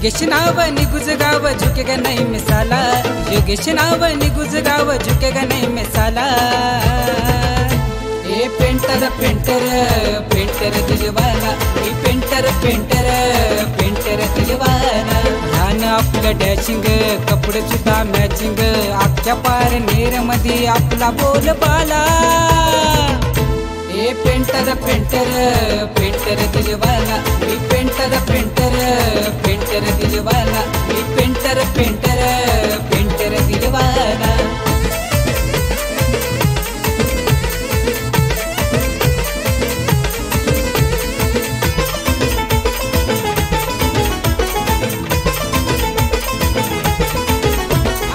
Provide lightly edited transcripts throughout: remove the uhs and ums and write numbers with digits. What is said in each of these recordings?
योगेश नाव निगुज गाव झुकेगा नहीं मिसाला, योगेश नाव निगुज गाव झुकेगा नहीं मिसाला। ये पेंटर पेंटर पेंटर दिलवाला, ये पेंटर पेंटर पेंटर दिलवाला। ध्यान आपलं डॅशिंग, कपडे सुद्धा मॅचिंग, अख्ख्या पार नेर मध्ये आपला बोलबाला। ये पेंटर पेंटर पेंटर दिलवाला, ये पेंटर पेंटर पेंटर दिलवाला, ये पेंटर पेंटर पेंटर दिलवाला।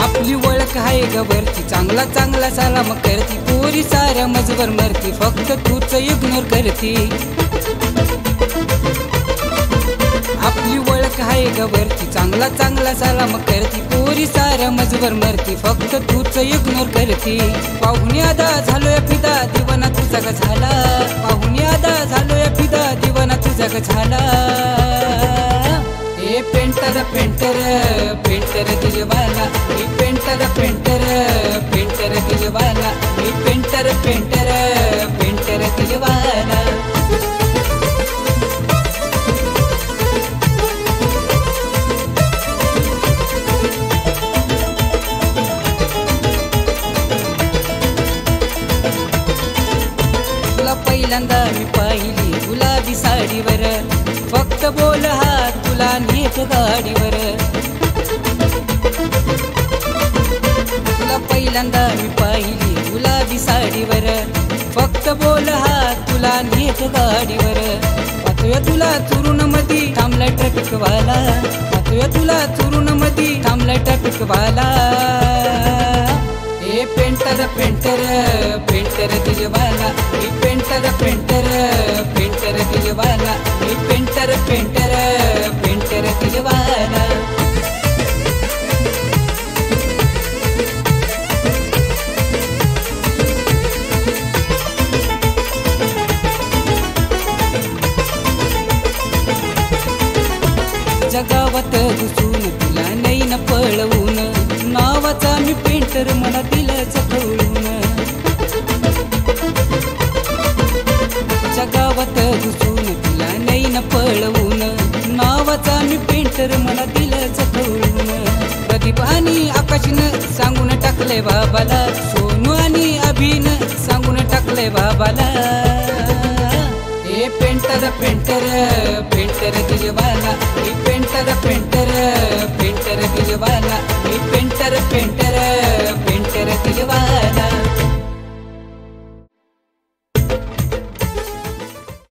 आपली ओळख आहे गवरती, चांगला चांगला सलाम करती, पोरी साऱ्या मजवर मरती, फक्त तूच इग्नोर करती। आपली ओळख आहे गवरती, चांगला चांगला सलाम करती, पोरी साऱ्या मजवर मरती, फक्त तूच इग्नोर करती। पाहुणी आदा झालोय फिदा, दिवाना तुझा ग झाला, पाहुणी आदा झालोय फिदा, दिवाना तुझा ग झाला। ये पेंटर पेंटर पेंटर दिलवाला, ये पेंटर पेंटर पेंटर दिलवाला, ये पेंटर पेंटर पेंटर दिलवाला। तुला पहिल्यांदा मी पाहिली गुलाबी साडीवर, फक्त बोल हा तुला नेट गाडीवर। तुला पहिल्यांदा मी पाहिली गुलाबी साडीवर, फक्त बोल हा तुला नेट गाडीवर। पाहतोय तुला चुरून मधी थांबलाय ट्रॅफिक वाला, पाहतोय तुला चुरून मधी थांबलाय ट्रॅफिक वाला। ये पेंटर पेंटर पेंटर दिलवाला, ये पेंटर पेंटर पेंटर दिलवाला, ये पेंटर पेंटर पेंटर दिलवाला। जगावत घुसून तुला नाही न पळवून, नावाचा मी पेंटर मला दिलंच कळून। जगावत घुसून तुला नाही न पळवून, नावाचा मी पेंटर मला दिलंच कळून। प्रदीप आणि आकाशनं सांगून टाकलंय बाबाला, सोनू आणि अभिन सांगून टाकलंय बाबाला। ये पेंटर पेंटर पेंटर दिलवाला, ये पेंटर पेंटर पेंटर दिलवाला, ये पेंटर पेंटर पेंटर दिलवाला।